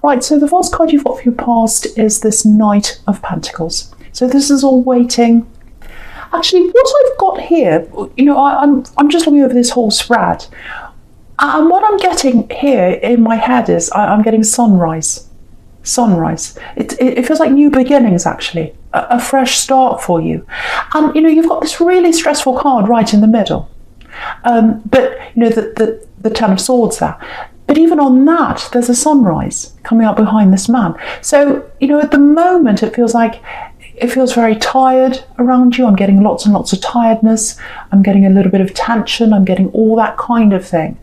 Right, so the first card you've got for your past is this Knight of Pentacles. So this is all waiting. Actually, what I've got here, I'm just looking over this whole spread. And what I'm getting here in my head is I'm getting sunrise. Sunrise. It feels like new beginnings, actually. A fresh start for you. And, you've got this really stressful card right in the middle. But, the Ten of Swords there. But even on that, there's a sunrise coming up behind this man. So, at the moment, it feels very tired around you. I'm getting lots and lots of tiredness. I'm getting a little bit of tension. I'm getting all that kind of thing.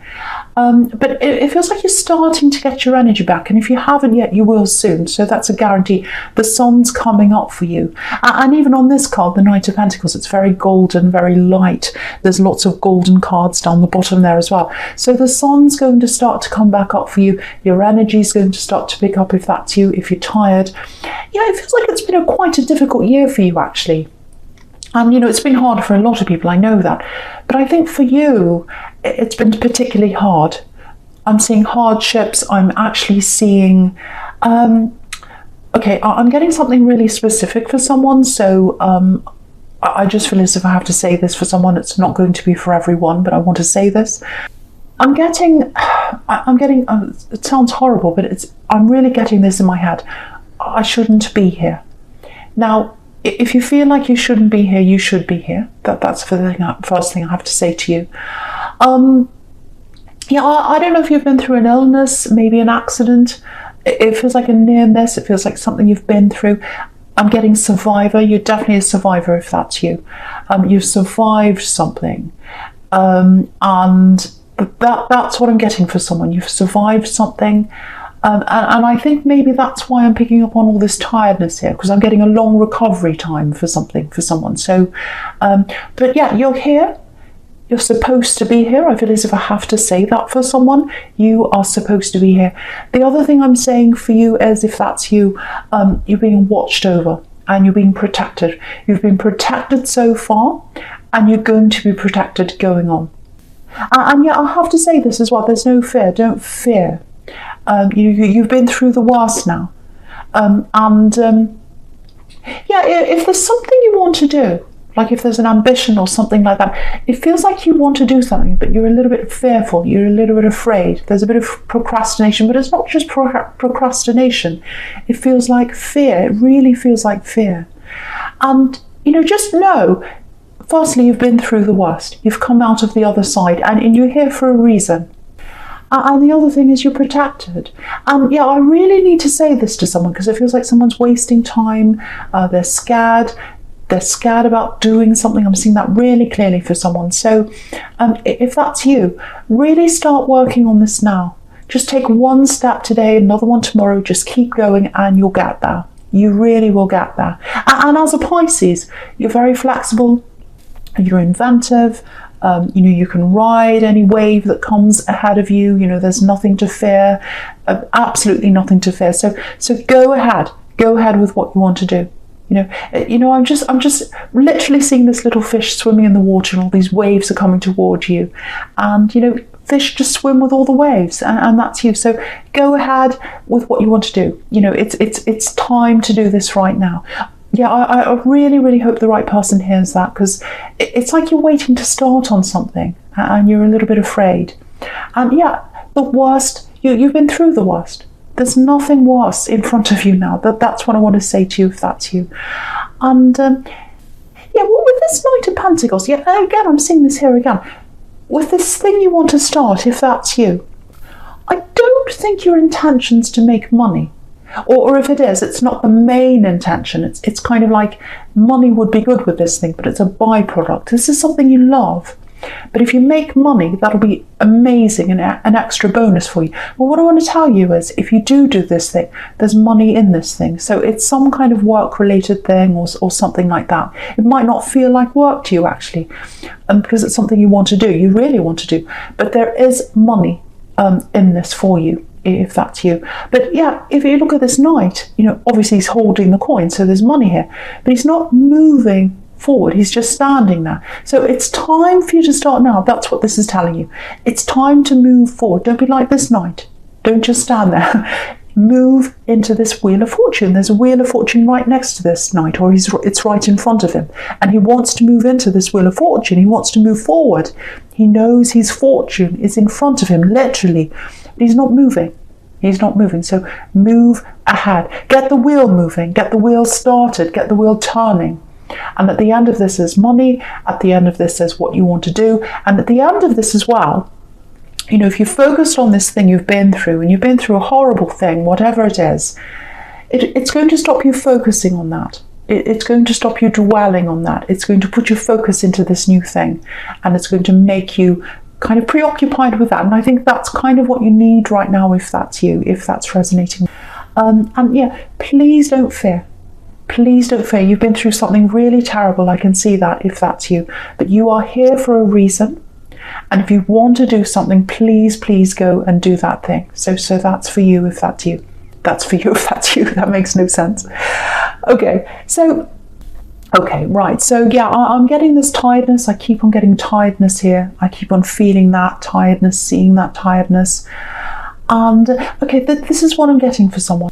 But it feels like you're starting to get your energy back. And if you haven't yet, you will soon. So that's a guarantee. The sun's coming up for you. And even on this card, the Knight of Pentacles, it's very golden, very light. There's lots of golden cards down the bottom there as well. So the sun's going to start to come back up for you. Your energy is going to start to pick up if that's you, if you're tired. Yeah, it feels like it's been quite a difficult year for you, actually. And, it's been hard for a lot of people, I know that. But I think for you, it's been particularly hard. I'm seeing hardships. I'm actually seeing... okay, I'm getting something really specific for someone. So I just feel as if I have to say this for someone. It's not going to be for everyone, but I want to say this. I'm getting... it sounds horrible, but I'm really getting this in my head. I shouldn't be here. Now, if you feel like you shouldn't be here, you should be here. That's the first thing I have to say to you. Yeah, I don't know if you've been through an illness, maybe an accident. It feels like a near miss. It feels like something you've been through. I'm getting survivor. You're definitely a survivor if that's you. You've survived something. And that's what I'm getting for someone. You've survived something. And I think maybe that's why I'm picking up on all this tiredness here, because I'm getting a long recovery time for something, for someone. So, but yeah, you're here. You're supposed to be here. I feel as if I have to say that for someone. You are supposed to be here. The other thing I'm saying for you is, if that's you, you're being watched over and you're being protected. You've been protected so far, and you're going to be protected going on. And yeah, I have to say this as well. There's no fear. Don't fear. You've been through the worst now. Yeah, if there's something you want to do, like if there's an ambition or something like that, it feels like you want to do something, but you're a little bit fearful, you're a little bit afraid. There's a bit of procrastination, but it's not just procrastination. It feels like fear. It really feels like fear. And, just know, firstly, you've been through the worst. You've come out of the other side, and you're here for a reason. And the other thing is, you're protected. And yeah, I really need to say this to someone, because it feels like someone's wasting time. They're scared. They're scared about doing something. I'm seeing that really clearly for someone. So if that's you, really start working on this now. Just take one step today, another one tomorrow. Just keep going and you'll get there. You really will get there. And as a Pisces, you're very flexible. You're inventive. You can ride any wave that comes ahead of you. There's nothing to fear, absolutely nothing to fear. So go ahead with what you want to do. I'm just literally seeing this little fish swimming in the water, and all these waves are coming towards you. And, fish just swim with all the waves, and that's you. So go ahead with what you want to do. It's time to do this right now. Yeah, I really, really hope the right person hears that, because it's like you're waiting to start on something and you're a little bit afraid. And yeah, the worst, you've been through the worst. There's nothing worse in front of you now. That's what I want to say to you, if that's you. And yeah, well, with this Knight of Pentacles, yeah, again, I'm seeing this here again. With this thing you want to start, if that's you, I don't think your intention's to make money. Or if it is, it's not the main intention. It's kind of like money would be good with this thing, but it's a byproduct. This is something you love. But if you make money, that'll be amazing and an extra bonus for you. But what I want to tell you is, if you do this thing, there's money in this thing. So it's some kind of work-related thing or something like that. It might not feel like work to you, actually, because it's something you want to do, you really want to do. But there is money in this for you, if that's you. But yeah, if you look at this knight, obviously he's holding the coin, so there's money here. But he's not moving forward, he's just standing there. So it's time for you to start now. That's what this is telling you. It's time to move forward. Don't be like this knight. Don't just stand there. move into this Wheel of Fortune. There's a Wheel of Fortune right next to this Knight, or it's right in front of him. And he wants to move into this Wheel of Fortune. He wants to move forward. He knows his fortune is in front of him, literally. But he's not moving. He's not moving. So move ahead. Get the wheel moving. Get the wheel started. Get the wheel turning. And at the end of this is money. At the end of this is what you want to do. And at the end of this as well, you know, if you focused on this thing you've been through, and you've been through a horrible thing, whatever it is, it's going to stop you focusing on that. It's going to stop you dwelling on that. It's going to put your focus into this new thing, and it's going to make you kind of preoccupied with that. And I think that's kind of what you need right now, if that's you, if that's resonating. And yeah, please don't fear. Please don't fear. You've been through something really terrible. I can see that, if that's you. But you are here for a reason. And if you want to do something, please go and do that thing. So that's for you, if that's you. That's for you, if that's you. That makes no sense. Okay, right. So yeah, I'm getting this tiredness. I keep on getting tiredness here. I keep on feeling that tiredness, seeing that tiredness. And okay, this is what I'm getting for someone.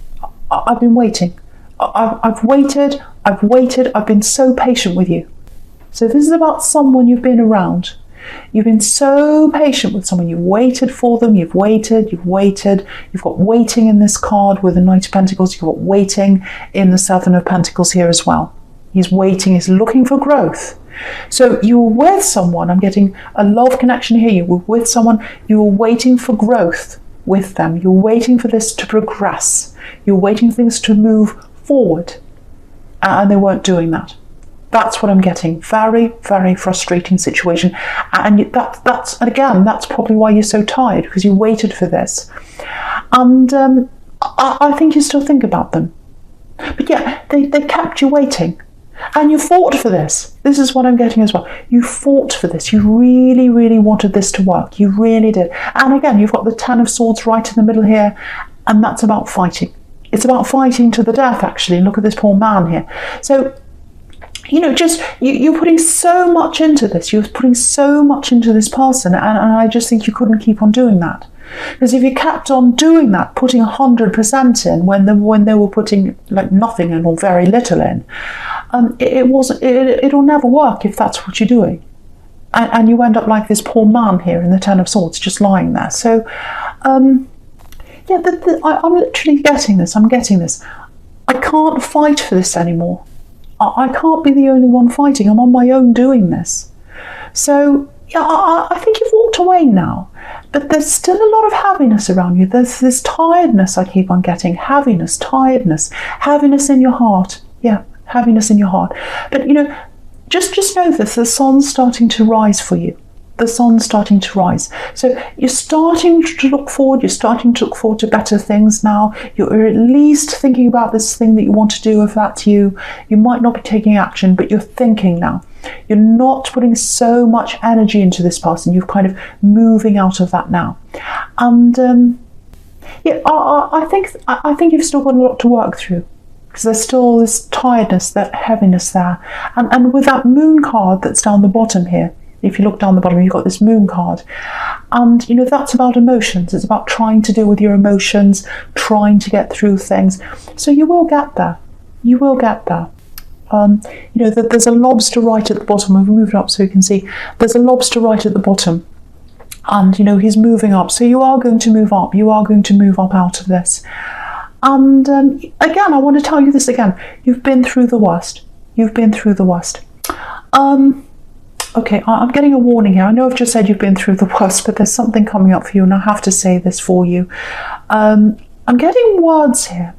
I've been waiting. I've waited. I've been so patient with you. So this is about someone you've been around. You've been so patient with someone. You've waited for them. You've waited. You've got waiting in this card with the Knight of Pentacles. You've got waiting in the Seven of Pentacles here as well. He's waiting. He's looking for growth. So you were with someone. I'm getting a love connection here. You were with someone. You were waiting for growth with them. You're waiting for this to progress. You're waiting for things to move forward. And they weren't doing that. That's what I'm getting. Very, very frustrating situation. And that's probably why you're so tired, because you waited for this. And I think you still think about them. But yeah, they kept you waiting. And you fought for this. This is what I'm getting as well. You fought for this. You really, really wanted this to work. You really did. And again, you've got the Ten of Swords right in the middle here. And that's about fighting. It's about fighting to the death, actually. Look at this poor man here. So, you know, just you're putting so much into this. You're putting so much into this person, and I just think you couldn't keep on doing that. Because if you kept on doing that, putting 100% in when they were putting like nothing in or very little in, it'll never work if that's what you're doing, and you end up like this poor man here in the Ten of Swords, just lying there. So, yeah, I'm literally getting this. I'm getting this. I can't fight for this anymore. I can't be the only one fighting. I'm on my own doing this. So, yeah, I think you've walked away now. But there's still a lot of heaviness around you. There's this tiredness I keep on getting. Heaviness, tiredness, heaviness in your heart. Yeah, heaviness in your heart. But, you know, just know this. The sun's starting to rise for you. The sun's starting to rise. So you're starting to look forward. You're starting to look forward to better things now. You're at least thinking about this thing that you want to do. If that's you, you might not be taking action, but you're thinking now. You're not putting so much energy into this person. You're kind of moving out of that now. And yeah, I think you've still got a lot to work through, because there's still this tiredness, that heaviness there. And with that moon card that's down the bottom here, if you look down the bottom, you've got this moon card. And, you know, that's about emotions. It's about trying to deal with your emotions, trying to get through things. So you will get there. You will get there. You know, there's a lobster right at the bottom. I've moved it up so you can see. There's a lobster right at the bottom. And, you know, he's moving up. So you are going to move up. You are going to move up out of this. And again, I want to tell you this again. You've been through the worst. You've been through the worst. Okay, I'm getting a warning here. I know I've just said you've been through the worst, but there's something coming up for you, and I have to say this for you. I'm getting words here.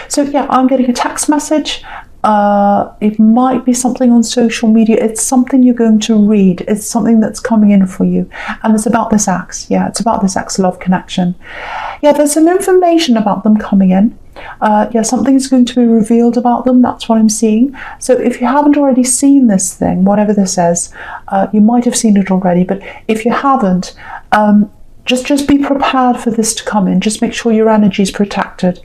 So yeah, I'm getting a text message. It might be something on social media. It's something you're going to read. It's something that's coming in for you. And it's about this ex. Yeah, it's about this ex-love connection. Yeah, there's some information about them coming in. Yeah, something's going to be revealed about them. That's what I'm seeing. So if you haven't already seen this thing, whatever this is, you might have seen it already. But if you haven't, just be prepared for this to come in. Just make sure your energy is protected.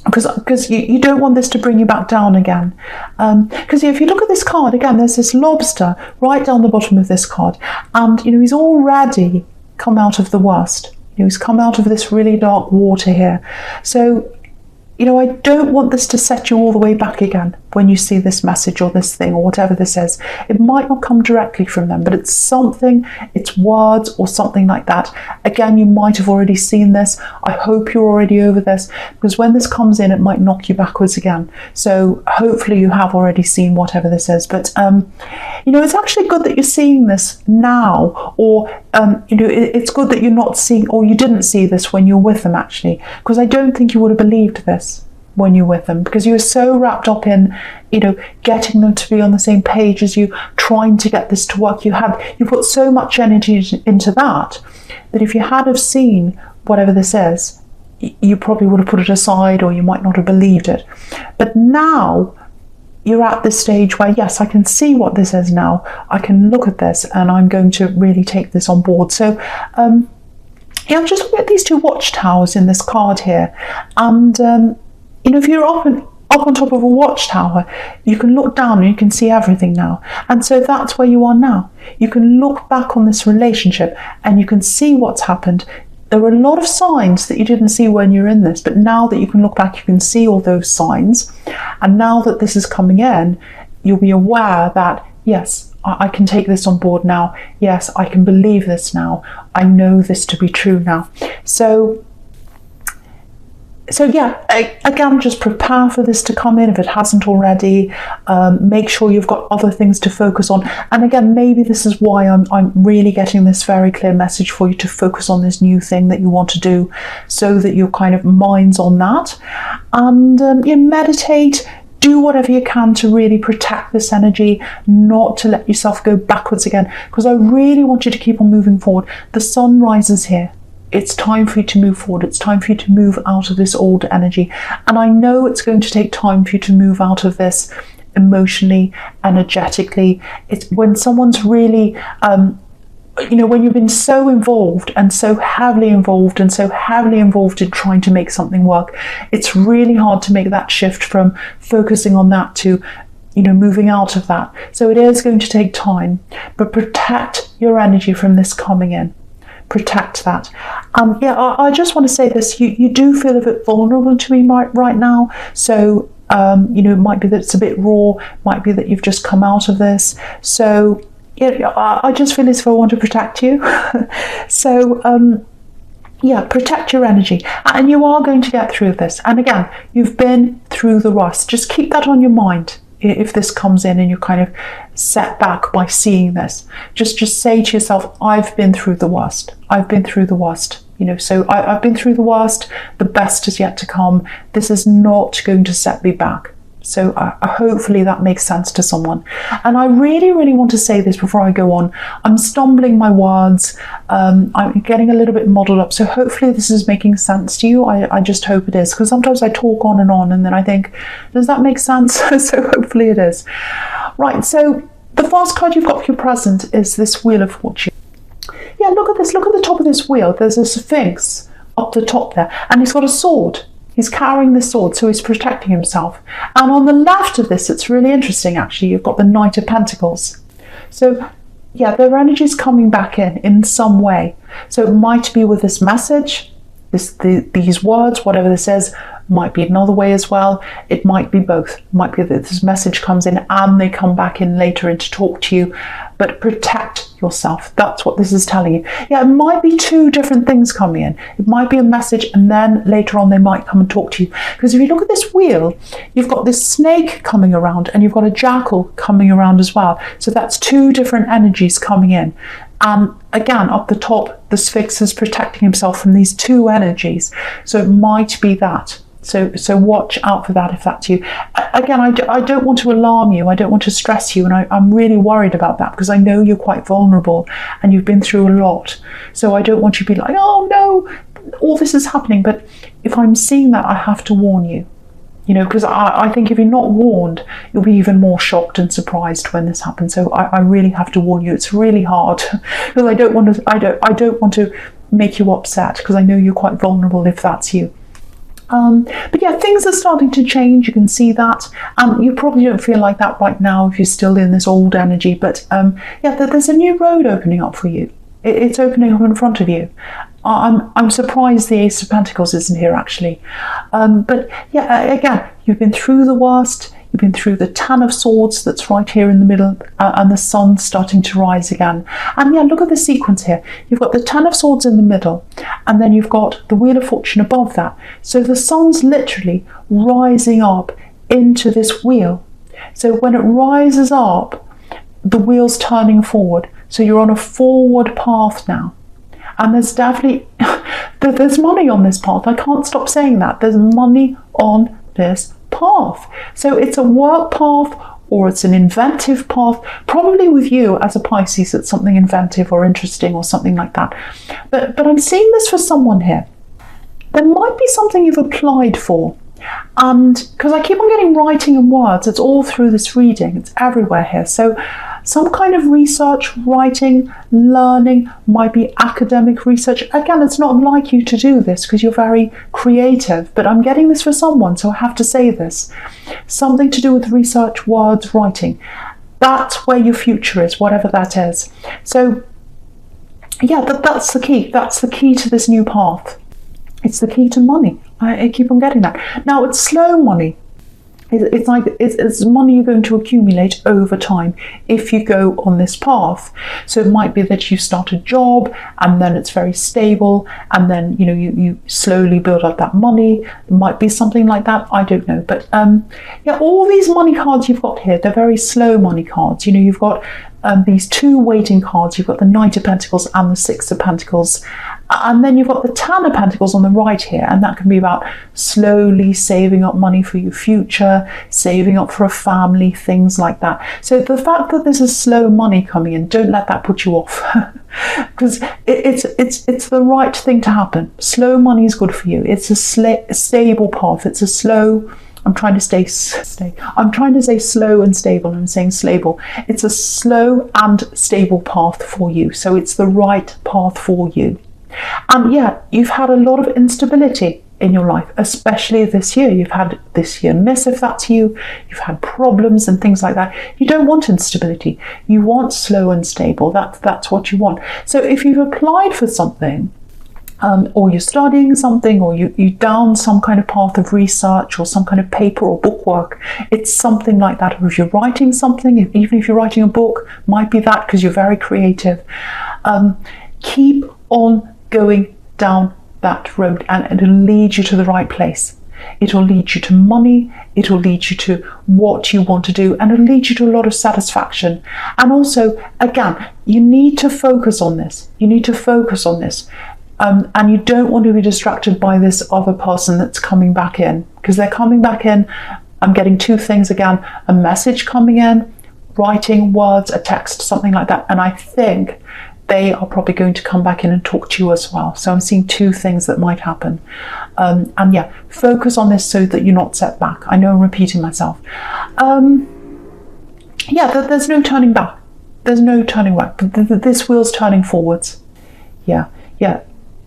Because you don't want this to bring you back down again. Because if you look at this card, again, there's this lobster right down the bottom of this card. And, you know, he's already come out of the worst. He's come out of this really dark water here. So, I don't want this to set you all the way back again when you see this message or this thing or whatever this is. It might not come directly from them, but it's something, it's words or something like that. Again, you might have already seen this. I hope you're already over this, because when this comes in, it might knock you backwards again. So hopefully you have already seen whatever this is. But, it's actually good that you're seeing this now, or, it's good that you're not seeing, or you didn't see this when you're with them, actually, because I don't think you would have believed this when you're with them, because you were so wrapped up in, getting them to be on the same page as you, trying to get this to work. You put so much energy into that if you had have seen whatever this is, you probably would have put it aside, or you might not have believed it. But now you're at this stage where, yes, I can see what this is now. I can look at this and I'm going to really take this on board. So, I'm just looking at these two watchtowers in this card here. And, if you're up on top of a watchtower, you can look down and you can see everything now. And so that's where you are now. You can look back on this relationship and you can see what's happened. There were a lot of signs that you didn't see when you're in this, but now that you can look back, you can see all those signs. And now that this is coming in, you'll be aware that, yes, I can take this on board now. Yes, I can believe this now. I know this to be true now. So yeah, again, just prepare for this to come in if it hasn't already. Make sure you've got other things to focus on. And again, maybe this is why I'm really getting this very clear message for you to focus on this new thing that you want to do, so that your kind of mind's on that. And meditate. Do whatever you can to really protect this energy, not to let yourself go backwards again, because I really want you to keep on moving forward. The sun rises here. It's time for you to move forward. It's time for you to move out of this old energy. And I know it's going to take time for you to move out of this emotionally, energetically. It's when someone's really, when you've been so involved and so heavily involved and so heavily involved in trying to make something work, it's really hard to make that shift from focusing on that to moving out of that. So it is going to take time, but protect your energy from this coming in. Protect that. I just want to say this. You do feel a bit vulnerable to me right now. So, it might be that it's a bit raw. Might be that you've just come out of this. So, I just feel as if I want to protect you. So, protect your energy. And you are going to get through this. And again, you've been through the rust. Just keep that on your mind. If this comes in and you're kind of set back by seeing this, just say to yourself, I've been through the worst. I've been through the worst. So I've been through the worst. The best is yet to come. This is not going to set me back. So hopefully that makes sense to someone. And I really, really want to say this before I go on. I'm stumbling my words. I'm getting a little bit muddled up. So hopefully this is making sense to you. I just hope it is, because sometimes I talk on and then I think, does that make sense? So hopefully it is. Right, so the first card you've got for your present is this Wheel of Fortune. Yeah, look at this. Look at the top of this wheel. There's a Sphinx up the top there, and he's got a sword. He's carrying the sword, so he's protecting himself. And on the left of this, it's really interesting, actually. You've got the Knight of Pentacles. So, yeah, their energy is coming back in some way. So it might be with this message, these words, whatever this is, might be another way as well. It might be both. It might be that this message comes in and they come back in later in to talk to you. But protect yourself. That's what this is telling you. Yeah, it might be two different things coming in. It might be a message and then later on they might come and talk to you. Because if you look at this wheel, you've got this snake coming around and you've got a jackal coming around as well. So that's two different energies coming in. And again, up the top, the Sphinx is protecting himself from these two energies. So it might be that. So watch out for that if that's you. Again, I don't want to alarm you. I don't want to stress you. And I'm really worried about that because I know you're quite vulnerable and you've been through a lot. So I don't want you to be like, oh no, all this is happening. But if I'm seeing that, I have to warn you. Because I think if you're not warned, you'll be even more shocked and surprised when this happens. So I really have to warn you. It's really hard because I don't want to make you upset because I know you're quite vulnerable if that's you. But yeah, things are starting to change. You can see that. You probably don't feel like that right now if you're still in this old energy. But yeah, there's a new road opening up for you. It's opening up in front of you. I'm surprised the Ace of Pentacles isn't here, actually. But yeah, again, you've been through the worst. You've been through the Ten of Swords that's right here in the middle, and the sun starting to rise again. And yeah, look at the sequence here. You've got the Ten of Swords in the middle, and then you've got the Wheel of Fortune above that. So the sun's literally rising up into this wheel. So when it rises up, the wheel's turning forward. So you're on a forward path now. And there's definitely, there's money on this path. I can't stop saying that. There's money on this path. So it's a work path, or it's an inventive path. Probably with you as a Pisces, it's something inventive or interesting or something like that. But I'm seeing this for someone here. There might be something you've applied for. And because I keep on getting writing and words, it's all through this reading. It's everywhere here. So some kind of research, writing, learning, might be academic research. Again, it's not like you to do this because you're very creative, but I'm getting this for someone, so I have to say this. Something to do with research, words, writing. That's where your future is, whatever that is. So yeah, that's the key. That's the key to this new path. It's the key to money. I keep on getting that. Now, it's slow money. It's like it's money you're going to accumulate over time if you go on this path. So it might be that you start a job and then it's very stable, and then you slowly build up that money. It might be something like that. I don't know, but yeah, all these money cards you've got here, they're very slow money cards. You've got these two waiting cards. You've got the Knight of Pentacles and the Six of Pentacles. And then you've got the Ten of Pentacles on the right here, and that can be about slowly saving up money for your future, saving up for a family, things like that. So the fact that there's a slow money coming in, don't let that put you off, because it's the right thing to happen. Slow money is good for you. It's a stable path. It's a slow. I'm trying to say slow and stable. I'm saying stable. It's a slow and stable path for you. So it's the right path for you. And yeah, you've had a lot of instability in your life, especially this year. You've had this year miss, if that's you. You've had problems and things like that. You don't want instability. You want slow and stable. That's what you want. So if you've applied for something, or you're studying something, or you down some kind of path of research or some kind of paper or book work, it's something like that. Or if you're writing something, even if you're writing a book, might be that because you're very creative. Keep on going down that road, and it'll lead you to the right place. It'll lead you to money, it'll lead you to what you want to do, and it'll lead you to a lot of satisfaction. And also, again, you need to focus on this. You need to focus on this. And you don't want to be distracted by this other person that's coming back in, because they're coming back in. I'm getting two things again: a message coming in, writing, words, a text, something like that. And I think they are probably going to come back in and talk to you as well. So I'm seeing two things that might happen. And yeah, focus on this so that you're not set back. I know I'm repeating myself. Yeah, there's no turning back. There's no turning back. This wheel's turning forwards. Yeah.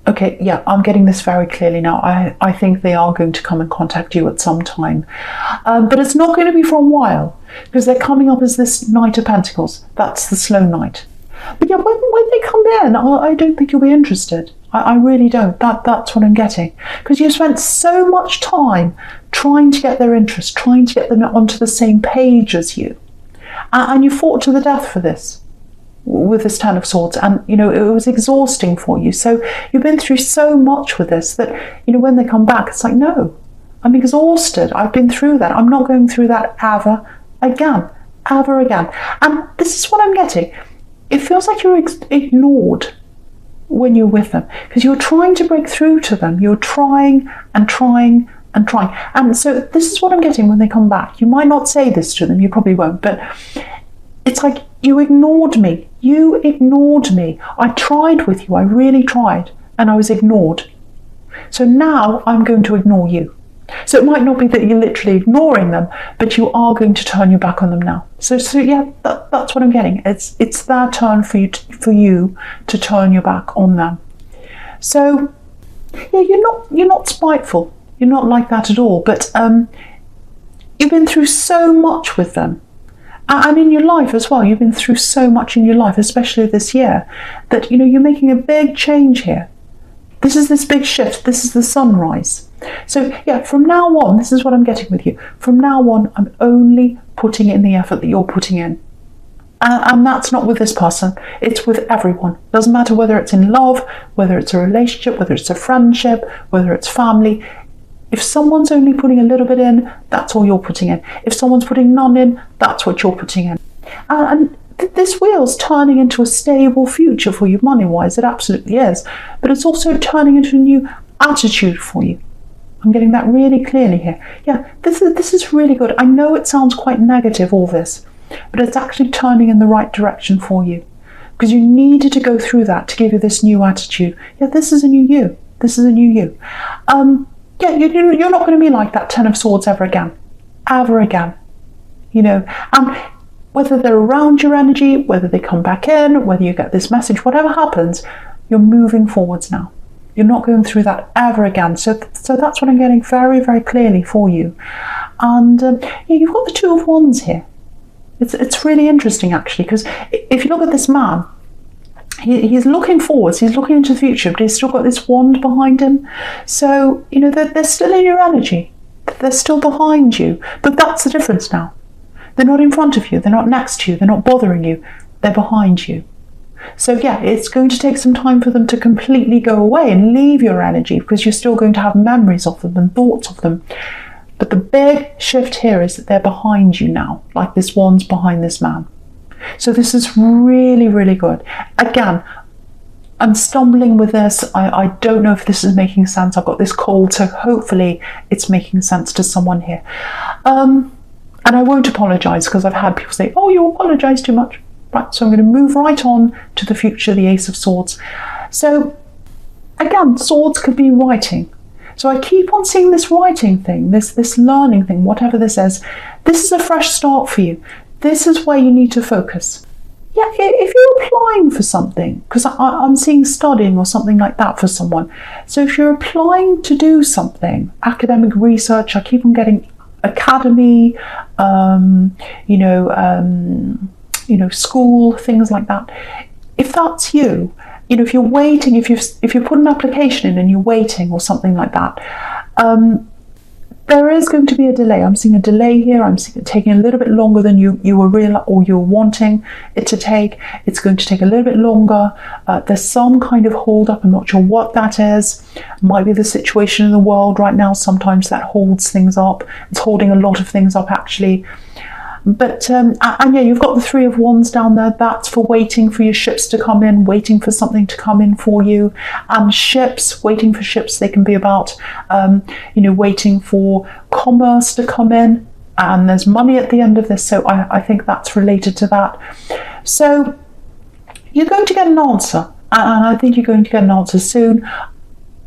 Okay, yeah, I'm getting this very clearly now. I think they are going to come and contact you at some time. But it's not going to be for a while, because they're coming up as this Knight of Pentacles. That's the slow Knight. But yeah, when they come in, I don't think you'll be interested. I really don't. That's what I'm getting. Because you spent so much time trying to get their interest, trying to get them onto the same page as you. And you fought to the death for this, with this Ten of Swords. And, it was exhausting for you. So you've been through so much with this that, when they come back, it's like, no, I'm exhausted. I've been through that. I'm not going through that ever again. And this is what I'm getting. It feels like you're ignored when you're with them, because you're trying to break through to them. You're trying and trying and trying. And so this is what I'm getting when they come back. You might not say this to them, you probably won't, but it's like, you ignored me. You ignored me. I tried with you. I really tried, and I was ignored. So now I'm going to ignore you. So it might not be that you're literally ignoring them, but you are going to turn your back on them now. So yeah, that's what I'm getting. It's their turn for you to turn your back on them. So yeah, you're not spiteful. You're not like that at all. But you've been through so much with them, And in your life as well, you've been through so much in your life, especially this year, that, you're making a big change here. This is this big shift. This is the sunrise. So yeah, from now on, this is what I'm getting with you. From now on, I'm only putting in the effort that you're putting in. And that's not with this person. It's with everyone. Doesn't matter whether it's in love, whether it's a relationship, whether it's a friendship, whether it's family. If someone's only putting a little bit in, that's all you're putting in. If someone's putting none in, that's what you're putting in. And this wheel's turning into a stable future for you money-wise. It absolutely is. But it's also turning into a new attitude for you. I'm getting that really clearly here. Yeah, this is really good. I know it sounds quite negative, all this, but it's actually turning in the right direction for you, because you needed to go through that to give you this new attitude. Yeah, this is a new you. This is a new you. Yeah, you're not going to be like that Ten of Swords ever again. Ever again. And whether they're around your energy, whether they come back in, whether you get this message, whatever happens, you're moving forwards now. You're not going through that ever again. So that's what I'm getting very, very clearly for you. And yeah, you've got the Two of Wands here. It's really interesting, actually, because if you look at this man, he's looking forwards, he's looking into the future, but he's still got this wand behind him. So, they're still in your energy. They're still behind you. But that's the difference now. They're not in front of you. They're not next to you. They're not bothering you. They're behind you. So yeah, it's going to take some time for them to completely go away and leave your energy, because you're still going to have memories of them and thoughts of them. But the big shift here is that they're behind you now, like this wand's behind this man. So this is really, really good. Again, I'm stumbling with this. I don't know if this is making sense. I've got this cold, so hopefully it's making sense to someone here. And I won't apologise, because I've had people say, oh, you apologise too much. Right, so I'm going to move right on to the future, the Ace of Swords. So again, swords could be writing. So I keep on seeing this writing thing, this learning thing, whatever this is. This is a fresh start for you. This is where you need to focus. Yeah, if you're applying for something, because I'm seeing studying or something like that for someone. So if you're applying to do something, academic research, I keep on getting academy, school, things like that. If that's you, if you're waiting, if you put an application in and you're waiting or something like that, there is going to be a delay. I'm seeing a delay here. I'm seeing it taking a little bit longer than you were real or you're wanting it to take. It's going to take a little bit longer. There's some kind of hold up. I'm not sure what that is. Might be the situation in the world right now. Sometimes that holds things up. It's holding a lot of things up, actually. But and yeah, you've got the Three of Wands down there. That's for waiting for your ships to come in, waiting for something to come in for you. And ships, waiting for ships, they can be about waiting for commerce to come in, and there's money at the end of this. So I think that's related to that. So you're going to get an answer, and I think you're going to get an answer soon.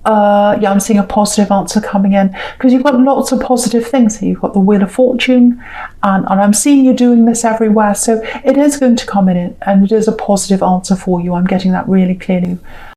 Yeah, I'm seeing a positive answer coming in, because you've got lots of positive things here. You've got the Wheel of Fortune, and I'm seeing you doing this everywhere. So it is going to come in, and it is a positive answer for you. I'm getting that really clearly.